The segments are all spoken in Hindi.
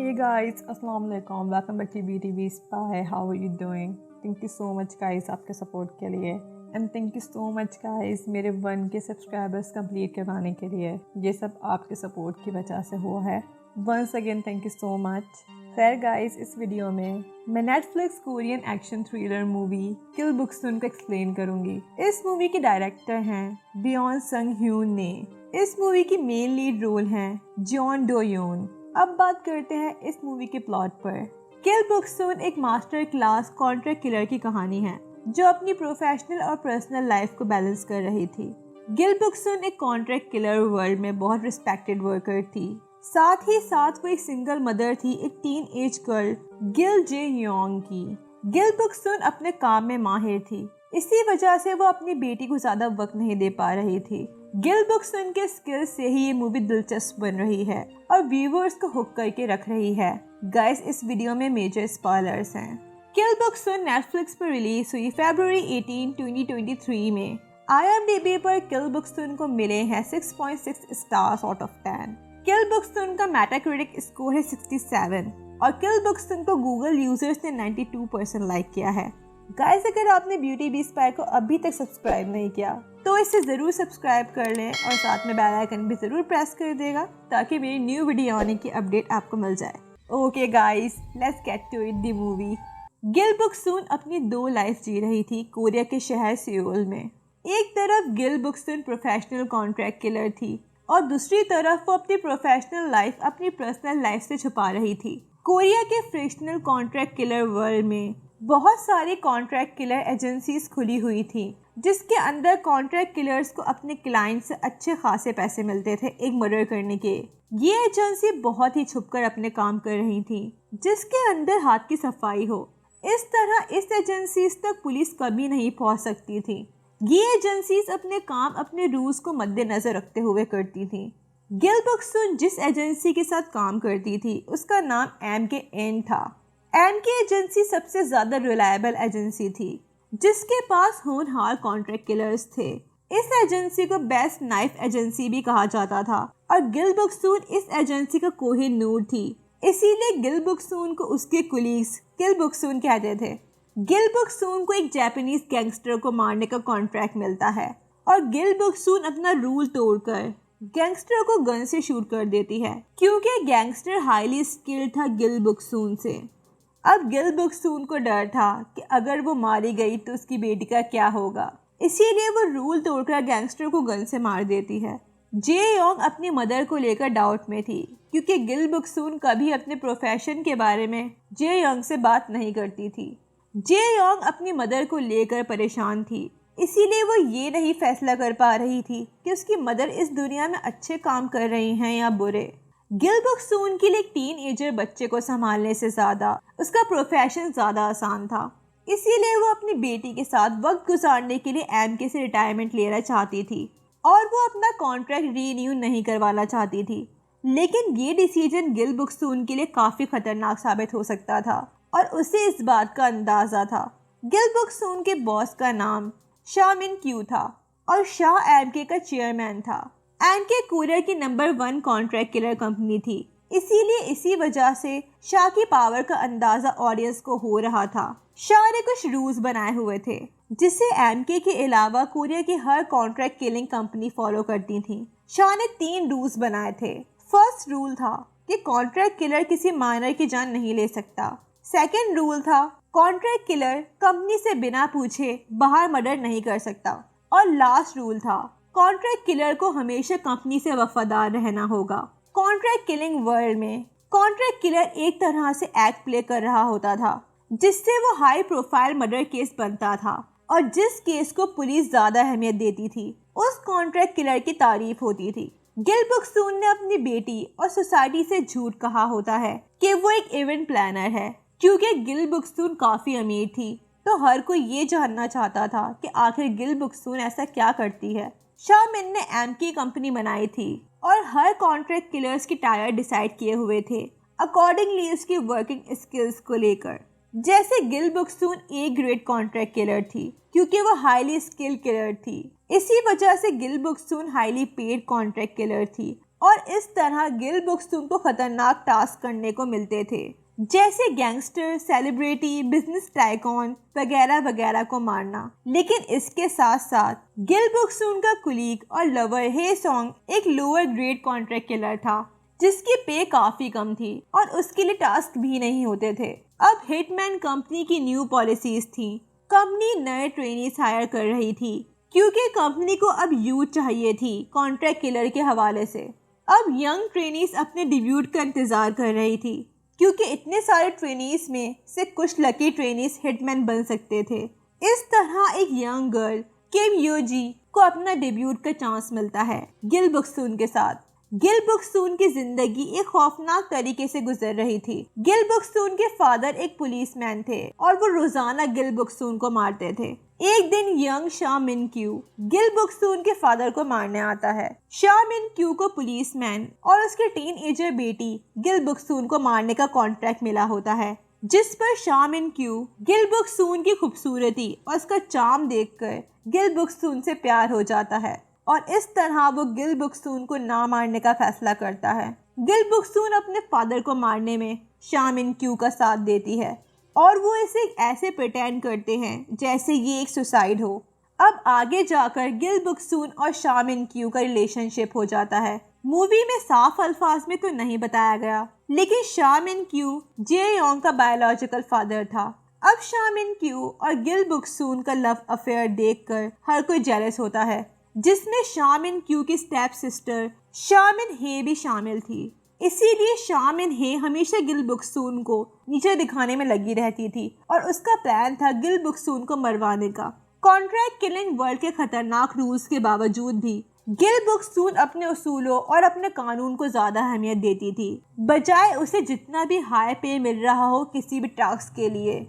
Hey guys, Assalamu alaikum. Welcome back to BTV Spy. How are you doing? Thank you so much guys आपके सपोर्ट के लिए and thank you so much guys मेरे 1K सब्सक्राइबर्स कंप्लीट करवाने के लिए। ये सब आपके सपोर्ट की वजह से हुआ है। Once again thank you so much. खैर गाइस, इस वीडियो में मैं Netflix Korean action thriller movie Kill Boksoon को एक्सप्लेन करूंगी। इस मूवी के डायरेक्टर हैं बियोन संग ह्यून ने। इस मूवी की मेन लीड रोल हैं जॉन डो योन। अब बात करते हैं इस मूवी के प्लॉट पर। किल बुक्सुन एक मास्टर क्लास कॉन्ट्रैक्ट किलर की कहानी है जो अपनी प्रोफेशनल और पर्सनल लाइफ को बैलेंस कर रही थी। गिल बुक्सुन एक कॉन्ट्रैक्ट किलर वर्ल्ड में बहुत रिस्पेक्टेड वर्कर थी। साथ ही साथ वो एक सिंगल मदर थी एक टीन एज गर्ल गिल जे योंग की। गिल बुक्सुन अपने काम में माहिर थी, इसी वजह से वो अपनी बेटी को ज्यादा वक्त नहीं दे पा रही थी। गिल बुक्सुन के स्किल्स से ही ये मूवी दिलचस्प बन रही है और व्यूअर्स को हुक करके रख रही है। गाइस, इस वीडियो में मेजर स्पॉयलर्स हैं। किल बुक्सुन नेटफ्लिक्स पर रिलीज हुई फरवरी 18, 2023 में। IMDb पर किल बुक्सुन को मिले हैं 6.6 स्टार्स आउट ऑफ 10। किल बुक्सुन का मेटाक्रिटिक स्कोर है 67 और किल बुक्सुन को गूगल यूजर्स ने 92% लाइक किया है। गाइस, अगर आपने BTV स्पाई को अभी तक सब्सक्राइब नहीं किया तो इसे जरूर सब्सक्राइब कर लें और साथ में बेल आइकन भी जरूर प्रेस कर देगा ताकि मेरी न्यू वीडियो आने की अपडेट आपको मिल जाए। Okay guys, let's get to it the movie. Gil Boksoon अपनी 2 लाइफ जी रही थी कोरिया के शहर सियोल में। एक तरफ गिल बुक्सुन प्रोफेशनल कॉन्ट्रैक्ट किलर थी और दूसरी तरफ वो अपनी प्रोफेशनल लाइफ अपनी पर्सनल लाइफ से छुपा रही थी। कोरिया के फ्रिक्शनल कॉन्ट्रैक्ट किलर वर्ल्ड में बहुत सारी कॉन्ट्रैक्ट किलर एजेंसीज खुली हुई थी जिसके अंदर कॉन्ट्रैक्ट किलर्स को अपने क्लाइंट से अच्छे खासे पैसे मिलते थे एक मर्डर करने के। ये एजेंसी बहुत ही छुपकर अपने काम कर रही थी जिसके अंदर हाथ की सफाई हो। इस तरह इस एजेंसीज तक पुलिस कभी नहीं पहुंच सकती थी। ये एजेंसीज अपने काम अपने रूल्स को मद्देनजर रखते हुए करती थी। गिल बुक्सुन जिस एजेंसी के साथ काम करती थी उसका नाम MKN था। MK एजेंसी सबसे ज्यादा रिलायबल एजेंसी थी जिसके पास होनहार कॉन्ट्रैक्ट किलर्स थे। इस एजेंसी को बेस्ट नाइफ एजेंसी भी कहा जाता था और गिल बुक्सुन इस एजेंसी का कोहिनूर थी, इसीलिए गिल बुक्सुन को उसके कुलीग्स किल बुक्सुन कहते थे। गिल बुक्सुन को एक जापानीज गैंगस्टर को मारने का कॉन्ट्रैक्ट मिलता है और गिल बुक्सुन अपना रूल तोड़कर गैंगस्टर को गन से शूट कर देती है क्योंकि गैंगस्टर हाईली स्किल्ड था गिल बुक्सुन से। अब गिल बुक्सुन को डर था कि अगर वो मारी गई तो उसकी बेटी का क्या होगा, इसीलिए वो रूल तोड़कर गैंगस्टर को गन से मार देती है। जे योंग अपनी मदर को लेकर डाउट में थी क्योंकि गिल बुक्सुन कभी अपने प्रोफेशन के बारे में जे योंग से बात नहीं करती थी। जे योंग अपनी मदर को लेकर परेशान थी, इसीलिए वो ये नहीं फैसला कर पा रही थी कि उसकी मदर इस दुनिया में अच्छे काम कर रही हैं या बुरे। गिल बुक्सुन के लिए एक टीनएजर बच्चे को संभालने से ज्यादा उसका प्रोफेशन ज्यादा आसान था, इसीलिए वो अपनी बेटी के साथ वक्त गुजारने के लिए MK से रिटायरमेंट लेना चाहती थी और वो अपना कॉन्ट्रैक्ट रीन्यू नहीं करवाना चाहती थी। लेकिन ये डिसीजन गिल बुक्सुन के लिए काफी खतरनाक साबित हो सकता था और उसे इस बात का अंदाजा था। गिल बुक्सुन के बॉस का नाम शाह मिन क्यू था और शाह MK का चेयरमैन था। MK कोरिया की नंबर 1 कॉन्ट्रैक्ट किलर कंपनी थी, इसीलिए इसी वजह से शाह की पावर का अंदाजा ऑडियंस को हो रहा था। शाह ने कुछ रूल्स बनाए हुए थे जिसे MK के अलावा कोरिया की हर कॉन्ट्रैक्ट किलिंग कंपनी फॉलो करती थी। शाह ने 3 रूल्स बनाए थे। फर्स्ट रूल था कि कॉन्ट्रैक्ट किलर किसी माइनर की जान नहीं ले सकता। सेकेंड रूल था कॉन्ट्रैक्ट किलर कंपनी से बिना पूछे बाहर मर्डर नहीं कर सकता और लास्ट रूल था कॉन्ट्रैक्ट किलर को हमेशा कंपनी से वफादार रहना होगा। कॉन्ट्रैक्ट किलिंग वर्ल्ड में कॉन्ट्रैक्ट किलर एक तरह से एक्ट प्ले कर रहा होता था जिससे वो हाई प्रोफाइल मर्डर केस बनता था और जिस केस को पुलिस ज्यादा अहमियत देती थी उस कॉन्ट्रैक्ट किलर की तारीफ होती थी। गिल बुक्सुन ने अपनी बेटी और सोसाइटी से झूठ कहा होता है कि वो एक इवेंट प्लानर है क्योंकि गिल बुक्सुन काफी अमीर थी तो हर कोई ये जानना चाहता था कि आखिर गिल बुक्सुन ऐसा क्या करती है। शाह मिन ने MK कंपनी बनाई थी और हर कॉन्ट्रैक्ट किलर्स की टायर डिसाइड किए हुए थे अकॉर्डिंगली उसकी वर्किंग स्किल्स को लेकर। जैसे Gil Boksoon A grade contract killer थी क्योंकि वो हाईली स्किल्ड किलर थी, इसी वजह से Gil Boksoon highly paid contract killer थी और इस तरह गिल बुक्सून को खतरनाक टास्क करने को मिलते थे, जैसे गैंगस्टर, सेलिब्रिटी, बिजनेस टाइकॉन वगैरह वगैरह को मारना। लेकिन इसके साथ साथ गिल बुक्सून का कुलीग और लवर हे सॉन्ग एक लोअर ग्रेड कॉन्ट्रैक्ट किलर था, जिसकी पे काफी कम थी और उसके लिए टास्क भी नहीं होते थे। अब हिटमैन कंपनी की न्यू पॉलिसीज थी। कंपनी नए ट्रेनीज हायर कर रही थी क्योंकि कंपनी को अब यूथ चाहिए थी कॉन्ट्रैक्ट किलर के हवाले से। अब यंग ट्रेनीज अपने डिब्यूट का इंतजार कर रही थी क्योंकि इतने सारे ट्रेनीज में से कुछ लकी ट्रेनीज हिटमैन बन सकते थे। इस तरह एक यंग गर्ल किम योजी को अपना डिब्यूट का चांस मिलता है गिल बुक्सून के साथ। गिल बुक्सून की जिंदगी एक खौफनाक तरीके से गुजर रही थी। गिल बुक्सून के फादर एक पुलिसमैन थे और वो रोजाना गिल बुक्सून को मारते थे। एक दिन यंग शा मिन क्यू गिल बुक्सून के फादर को मारने आता है। शा मिन क्यू को पुलिसमैन और उसके टीनएजर बेटी गिल बुक्सून को मारने का कॉन्ट्रैक्ट मिला होता है, जिस पर शा मिन क्यू गिल बुक्सून की खूबसूरती और उसका चार्म देखकर गिल बुक्सून से प्यार हो जाता है और इस तरह वो गिल बुक्सून को ना मारने का फैसला करता है। गिल बुक्सून अपने फादर को मारने में शा मिन क्यू का साथ देती है और वो इसे ऐसे प्रिटेंड करते हैं जैसे ये एक सुसाइड हो। अब आगे जाकर गिल बुक्सून और शा मिन क्यू का रिलेशनशिप हो जाता है। मूवी में साफ अल्फाज में तो नहीं बताया गया, लेकिन शा मिन क्यू जे योंग का बायोलॉजिकल फादर था। अब शा मिन क्यू और गिल बुक्सून का लव अफेयर देखकर हर कोई जेलस होता है, जिसमें शा मिन क्यू की स्टेप सिस्टर शा मिन हे भी शामिल थी। इसीलिए शा मिन हे हमेशा गिल बुक्सून को नीचे दिखाने में लगी रहती थी और उसका प्लान था गिल बुक्सून को मरवाने का। कॉन्ट्रैक्ट किलिंग वर्ल्ड के खतरनाक रूल्स के बावजूद भी गिल बुक्सून अपने उसूलों और अपने कानून को ज्यादा अहमियत देती थी, बजाय उसे जितना भी हाई पे मिल रहा हो किसी भी टास्क के लिए।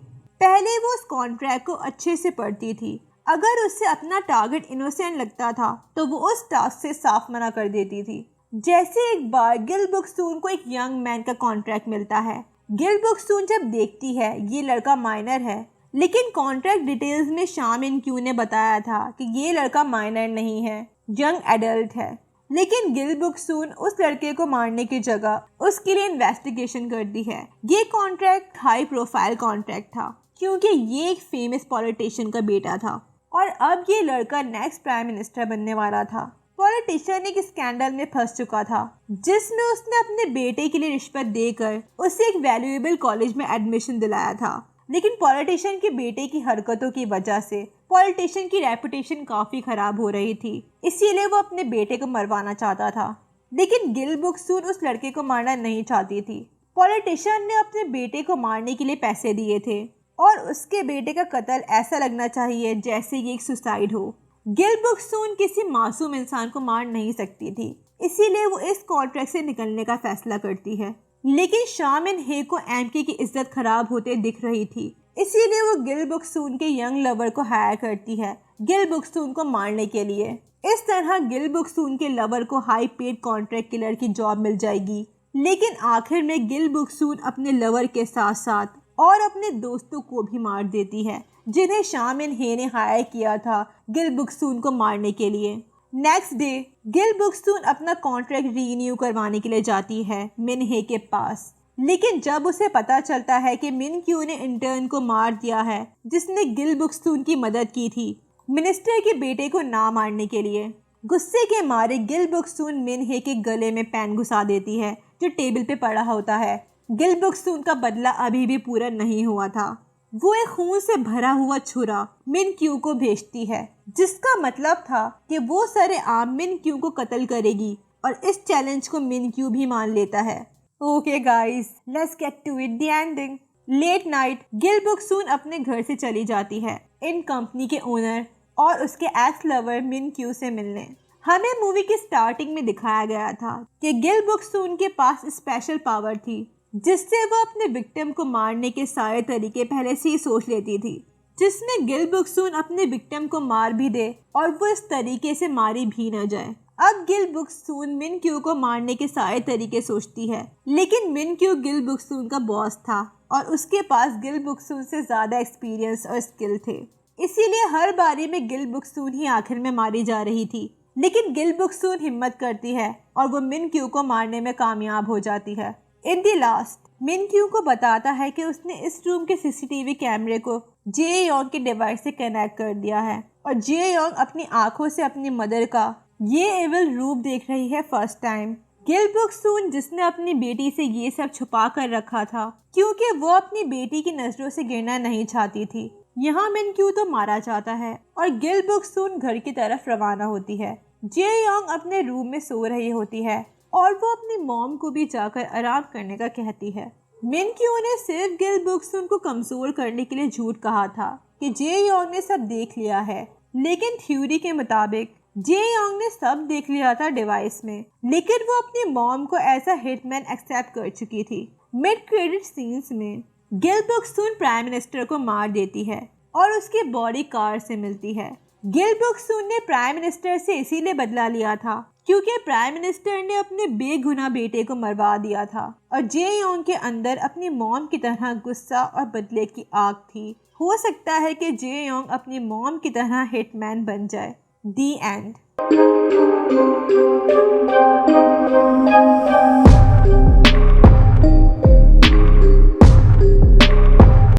पहले वो उस कॉन्ट्रैक्ट को अच्छे से पढ़ती थी। अगर उसे अपना टारगेट इनोसेंट लगता था तो वो उस टास्क से साफ मना कर देती थी। जैसे एक बार गिल बुक्सून को एक यंग मैन का कॉन्ट्रैक्ट मिलता है। गिल बुक्सून जब देखती है ये लड़का माइनर है, लेकिन कॉन्ट्रैक्ट डिटेल्स में शा मिन क्यू ने बताया था कि ये लड़का माइनर नहीं है, यंग एडल्ट है। लेकिन गिल बुक्सून उस लड़के को मारने की जगह उसके लिए इन्वेस्टिगेशन करती है। ये कॉन्ट्रैक्ट हाई प्रोफाइल कॉन्ट्रैक्ट था क्योंकि ये एक फेमस पॉलिटिशियन का बेटा था और अब ये लड़का नेक्स्ट प्राइम मिनिस्टर बनने वाला था। पॉलिटिशियन एक स्कैंडल में फंस चुका था जिसमें उसने अपने बेटे के लिए रिश्वत देकर उसे एक वैल्यूएबल कॉलेज में एडमिशन दिलाया था। लेकिन पॉलिटिशियन के बेटे की हरकतों की वजह से पॉलिटिशियन की रेपुटेशन काफी खराब हो रही थी, इसीलिए वो अपने बेटे को मरवाना चाहता था। लेकिन गिल बुक्सून उस लड़के को मारना नहीं चाहती थी। पॉलिटिशियन ने अपने बेटे को मारने के लिए पैसे दिए थे और उसके बेटे का कत्ल ऐसा लगना चाहिए जैसे ये एक सुसाइड हो। गिल बुक्सून किसी मासूम इंसान को मार नहीं सकती थी, इसीलिए वो इस कॉन्ट्रैक्ट से निकलने का फैसला करती है। लेकिन शा मिन हे को एमके की इज्जत खराब होते दिख रही थी, इसीलिए वो गिल बुक्सून के यंग लवर को हायर करती है गिल बुक्सून को मारने के लिए। इस तरह गिल बुक्सून के लवर को हाई पेड कॉन्ट्रैक्ट किलर की जॉब मिल जाएगी। लेकिन आखिर में गिल बुक्सून अपने लवर के साथ साथ और अपने दोस्तों को भी मार देती है, जिन्हें शा मिन हे ने हायर किया था गिल बुक्सून को मारने के लिए। नेक्स्ट डे गिल बुक्सून अपना कॉन्ट्रैक्ट रीन्यू करवाने के लिए जाती है मिन हे के पास। लेकिन जब उसे पता चलता है कि मिन क्यू ने इंटर्न को मार दिया है जिसने गिल बुक्सून की मदद की थी मिनिस्टर के बेटे को ना मारने के लिए, गुस्से के मारे गिल बुक्सून मिन हे के गले में पेन घुसा देती है जो टेबल पे पड़ा होता है। गिल बुक्सून का बदला अभी भी पूरा नहीं हुआ था। वो एक खून से भरा हुआ छुरा मिन क्यू को भेजती है, जिसका मतलब था कि वो सरेआम मिन क्यू को कत्ल करेगी और इस चैलेंज को मिन क्यू भी मान लेता है। Okay guys, let's get to it the ending. Late night Gil Boksoon अपने घर से चली जाती है इन कंपनी के ओनर और उसके एक्स लवर मिन क्यू से मिलने। हमें मूवी की स्टार्टिंग में दिखाया गया था कि गिल बुक्सून के पास स्पेशल पावर थी जिससे वो अपने विक्टिम को मारने के सारे तरीके पहले से ही सोच लेती थी, जिसमें गिल बुक्सून अपने विक्टिम को मार भी दे और वो इस तरीके से मारी भी न जाए। अब गिल बुक्सून मिन क्यू को मारने के सारे तरीके सोचती है, लेकिन मिन क्यू गिल बुक्सून का बॉस था और उसके पास गिल बुक्सून से ज्यादा एक्सपीरियंस और स्किल थे, इसीलिए हर बारी में गिल बुक्सून ही आखिर में मारी जा रही थी। लेकिन गिल बुक्सून हिम्मत करती है और वो मिन क्यू को मारने में कामयाब हो जाती है। इन दी लास्ट मिन क्यू को बताता है कि उसने इस रूम के सीसीटीवी कैमरे को जे योंग के डिवाइस से कनेक्ट कर दिया है और जे योंग अपनी आंखों से अपनी मदर का ये एविल रूप देख रही है फर्स्ट टाइम। गिल बुक्सून जिसने अपनी बेटी से ये सब छुपा कर रखा था क्योंकि वो अपनी बेटी की नजरों से गिरना नहीं चाहती थी। यहाँ मिन क्यू तो मारा जाता है और गिल बुक्सून घर की तरफ रवाना होती है। जे योंग अपने रूम में सो रही होती है और वो अपनी मॉम को भी जाकर आराम करने का कहती है। मिन क्यू ने सिर्फ गिल बुक्सून को कमजोर करने के लिए झूठ कहा था कि जे योंग ने सब देख लिया है, लेकिन थ्योरी के मुताबिक जे योंग ने सब देख लिया था डिवाइस में, लेकिन वो अपनी मॉम को एज अ हिटमैन एक्सेप्ट कर चुकी थी। मिड क्रेडिट सीन्स में गिल बुक्सून प्राइम मिनिस्टर को मार देती है और उसकी बॉडी कार से मिलती है। गिल बुक्सून ने प्राइम मिनिस्टर से इसीलिए बदला लिया था क्योंकि प्राइम मिनिस्टर ने अपने बेगुनाह बेटे को मरवा दिया था और जे योंग के अंदर अपनी मॉम की तरह गुस्सा और बदले की आग थी। हो सकता है कि जे योंग अपनी मॉम की तरह हिटमैन बन जाए। दी एंड।